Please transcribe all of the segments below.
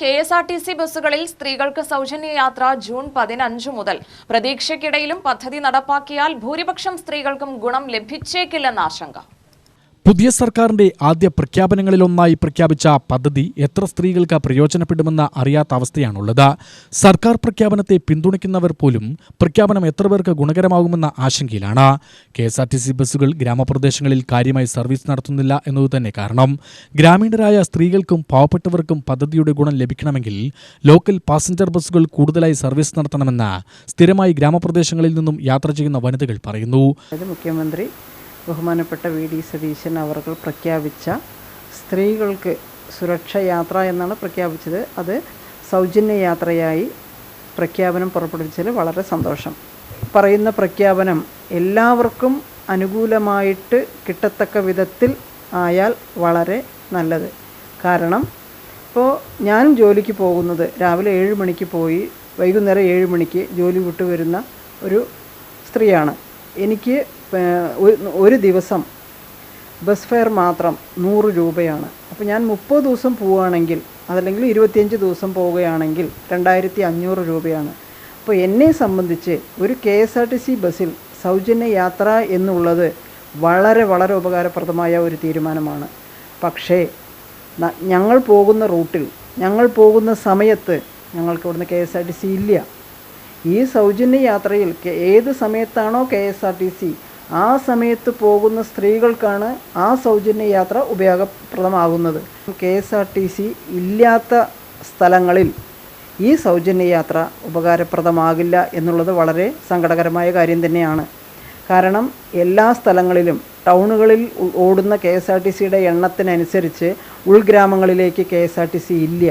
KSRTC ബസ്സുകളിൽ സ്ത്രീകൾക്ക് സൗജന്യ യാത്ര ജൂൺ 15 മുതൽ. പ്രതീക്ഷയ്ക്കിടയിലും പദ്ധതി നടപ്പാക്കിയാൽ ഭൂരിപക്ഷം സ്ത്രീകൾക്കും ഗുണം ലഭിച്ചേക്കില്ലെന്ന ആശങ്ക. പുതിയ സർക്കാരിന്റെ ആദ്യ പ്രഖ്യാപനങ്ങളിലൊന്നായി പ്രഖ്യാപിച്ച പദ്ധതി എത്ര സ്ത്രീകൾക്ക് പ്രയോജനപ്പെടുമെന്ന് അറിയാത്ത അവസ്ഥയാണുള്ളത്. സർക്കാർ പ്രഖ്യാപനത്തെ പിന്തുണയ്ക്കുന്നവർ പോലും പ്രഖ്യാപനം എത്ര പേർക്ക് ഗുണകരമാകുമെന്ന ആശങ്കയിലാണ്. KSRTC ബസ്സുകൾ ഗ്രാമപ്രദേശങ്ങളിൽ കാര്യമായി സർവീസ് നടത്തുന്നില്ല എന്നതുതന്നെ കാരണം. ഗ്രാമീണരായ സ്ത്രീകൾക്കും പാവപ്പെട്ടവർക്കും പദ്ധതിയുടെ ഗുണം ലഭിക്കണമെങ്കിൽ ലോക്കൽ പാസഞ്ചർ ബസ്സുകൾ കൂടുതലായി സർവീസ് നടത്തണമെന്ന് സ്ഥിരമായി ഗ്രാമപ്രദേശങ്ങളിൽ നിന്നും യാത്ര ചെയ്യുന്ന വനിതകൾ പറയുന്നു. മുഖ്യമന്ത്രി ബഹുമാനപ്പെട്ട VD സതീശൻ അവർ പ്രഖ്യാപിച്ച സ്ത്രീകൾക്ക് സുരക്ഷ യാത്ര എന്നാണ് പ്രഖ്യാപിച്ചത്. അത് സൗജന്യ യാത്രയായി പ്രഖ്യാപനം പുറപ്പെടുവിച്ചതിൽ വളരെ സന്തോഷം. പറയുന്ന പ്രഖ്യാപനം എല്ലാവർക്കും അനുകൂലമായിട്ട് കിട്ടത്തക്ക വിധത്തിൽ ആയാൽ വളരെ നല്ലത്. കാരണം ഇപ്പോൾ ഞാൻ ജോലിക്ക് പോകുന്നത് രാവിലെ 7 മണിക്ക് പോയി വൈകുന്നേരം 7 മണിക്ക് ജോലി വിട്ടു വരുന്ന ഒരു സ്ത്രീയാണ്. എനിക്ക് ഒരു ദിവസം ബസ് ഫെയർ മാത്രം 100 രൂപയാണ്. അപ്പോൾ ഞാൻ 30 ദിവസം പോവുകയാണെങ്കിൽ അതല്ലെങ്കിൽ 25 ദിവസം പോവുകയാണെങ്കിൽ 2500 രൂപയാണ്. അപ്പോൾ എന്നെ സംബന്ധിച്ച് ഒരു KSRTC ബസ്സിൽ സൗജന്യ യാത്ര എന്നുള്ളത് വളരെ വളരെ ഉപകാരപ്രദമായ ഒരു തീരുമാനമാണ്. പക്ഷേ ഞങ്ങൾ പോകുന്ന റൂട്ടിൽ ഞങ്ങൾ പോകുന്ന സമയത്ത് ഞങ്ങൾക്ക് ഇവിടുന്ന് KSRTC ഇല്ല. ഈ സൗജന്യ യാത്രയിൽ ഏത് സമയത്താണോ KSRTC ആ സമയത്ത് പോകുന്ന സ്ത്രീകൾക്കാണ് ആ സൗജന്യ യാത്ര ഉപയോഗപ്രദമാകുന്നത്. KSRTC ഇല്ലാത്ത സ്ഥലങ്ങളിൽ ഈ സൗജന്യ യാത്ര ഉപകാരപ്രദമാകില്ല എന്നുള്ളത് വളരെ സങ്കടകരമായ കാര്യം തന്നെയാണ്. കാരണം എല്ലാ സ്ഥലങ്ങളിലും ടൗണുകളിൽ ഓടുന്ന KSRTCയുടെ എണ്ണത്തിനനുസരിച്ച് ഉൾഗ്രാമങ്ങളിലേക്ക് KSRTC ഇല്ല.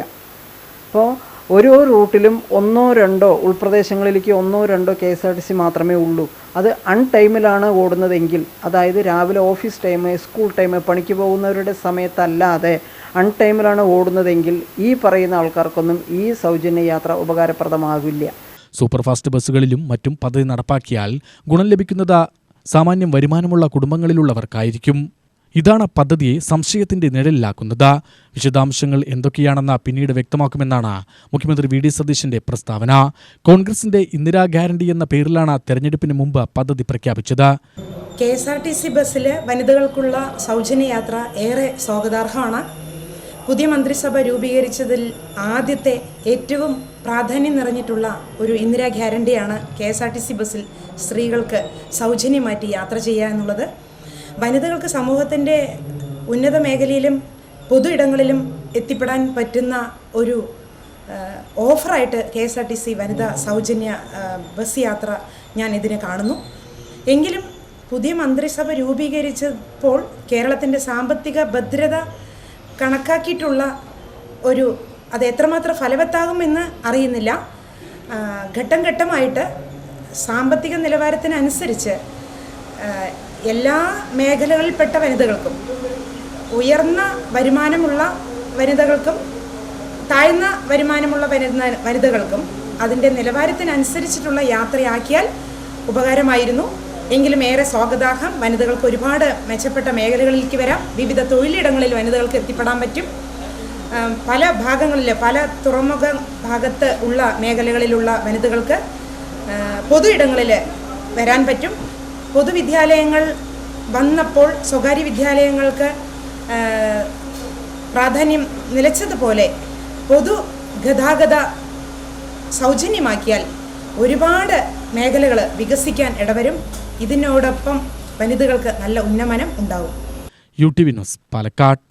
അപ്പോൾ ഓരോ റൂട്ടിലും 1-2 ഉൾപ്രദേശങ്ങളിലേക്ക് 1-2 KSRTC മാത്രമേ ഉള്ളൂ. അത് അൺടൈമിലാണ് ഓടുന്നതെങ്കിൽ, അതായത് രാവിലെ ഓഫീസ് ടൈം, സ്കൂൾ ടൈം, പണിക്ക് പോകുന്നവരുടെ സമയത്തല്ലാതെ അൺടൈമിലാണ് ഓടുന്നതെങ്കിൽ ഈ പറയുന്ന ആൾക്കാർക്കൊന്നും ഈ സൗജന്യ യാത്ര ഉപകാരപ്രദമാകില്ല. സൂപ്പർഫാസ്റ്റ് ബസ്സുകളിലും മറ്റും പദ്ധതി നടപ്പാക്കിയാൽ ഗുണം ലഭിക്കുന്നത് സാമാന്യം വരുമാനമുള്ള കുടുംബങ്ങളിലുള്ളവർക്കായിരിക്കും. ഇതാണ് പദ്ധതിയെ സംശയത്തിന്റെ നിഴലിലാക്കുന്നത്. വിശദാംശങ്ങൾ എന്തൊക്കെയാണെന്ന് പിന്നീട് വ്യക്തമാക്കുമെന്നാണ് മുഖ്യമന്ത്രി VD സതീശന്റെ പ്രസ്താവന. കോൺഗ്രസിന്റെ ഇന്ദിരാ ഗ്യാരണ്ടി എന്ന പേരിലാണ് തെരഞ്ഞെടുപ്പിന് മുമ്പ് പദ്ധതി പ്രഖ്യാപിച്ചത്. KSRTC ബസ്സിൽ വനിതകൾക്കുള്ള സൗജന്യ യാത്ര ഏറെ സ്വാഗതാർഹമാണ്. പുതിയ മന്ത്രിസഭ രൂപീകരിച്ചതിൽ ആദ്യത്തെ ഏറ്റവും പ്രാധാന്യം നിറഞ്ഞിട്ടുള്ള ഒരു ഇന്ദിരാ ഗ്യാരണ്ടിയാണ് KSRTC ബസ്സിൽ സ്ത്രീകൾക്ക് സൗജന്യമായിട്ട് യാത്ര ചെയ്യുക എന്നുള്ളത്. വനിതകൾക്ക് സമൂഹത്തിൻ്റെ ഉന്നത മേഖലയിലും പൊതു ഇടങ്ങളിലും എത്തിപ്പെടാൻ പറ്റുന്ന ഒരു ഓഫറായിട്ട് KSRTC വനിതാ സൗജന്യ ബസ് യാത്ര ഞാൻ ഇതിനെ കാണുന്നു. എങ്കിലും പുതിയ മന്ത്രിസഭ രൂപീകരിച്ചപ്പോൾ കേരളത്തിൻ്റെ സാമ്പത്തിക ഭദ്രത കണക്കാക്കിയിട്ടുള്ള അത് എത്രമാത്രം ഫലവത്താകുമെന്ന് അറിയുന്നില്ല. ഘട്ടം ഘട്ടമായിട്ട് സാമ്പത്തിക നിലവാരത്തിനനുസരിച്ച് എല്ലാ മേഖലകളിൽപ്പെട്ട വനിതകൾക്കും, ഉയർന്ന വരുമാനമുള്ള വനിതകൾക്കും താഴ്ന്ന വരുമാനമുള്ള വനിതകൾക്കും അതിൻ്റെ നിലവാരത്തിനനുസരിച്ചിട്ടുള്ള യാത്രയാക്കിയാൽ ഉപകാരമായിരുന്നു. എങ്കിലും ഏറെ സ്വാഗതാർഹം. വനിതകൾക്ക് ഒരുപാട് മെച്ചപ്പെട്ട മേഖലകളിലേക്ക് വരാം. വിവിധ തൊഴിലിടങ്ങളിൽ വനിതകൾക്ക് എത്തിപ്പെടാൻ പറ്റും. പല ഭാഗങ്ങളിൽ, പല തുറമുഖ ഭാഗത്ത് ഉള്ള മേഖലകളിലുള്ള വനിതകൾക്ക് പൊതു ഇടങ്ങളിൽ വരാൻ പറ്റും. പൊതുവിദ്യാലയങ്ങൾ വന്നപ്പോൾ സ്വകാര്യ വിദ്യാലയങ്ങൾക്ക് പ്രാധാന്യം നിലച്ചതുപോലെ പൊതുഗതാഗത സൗജന്യമാക്കിയാൽ ഒരുപാട് മേഖലകൾ വികസിക്കാൻ ഇടവരും. ഇതിനോടൊപ്പം വനിതകൾക്ക് നല്ല ഉന്നമനം ഉണ്ടാവും. UTV news, Palakkad.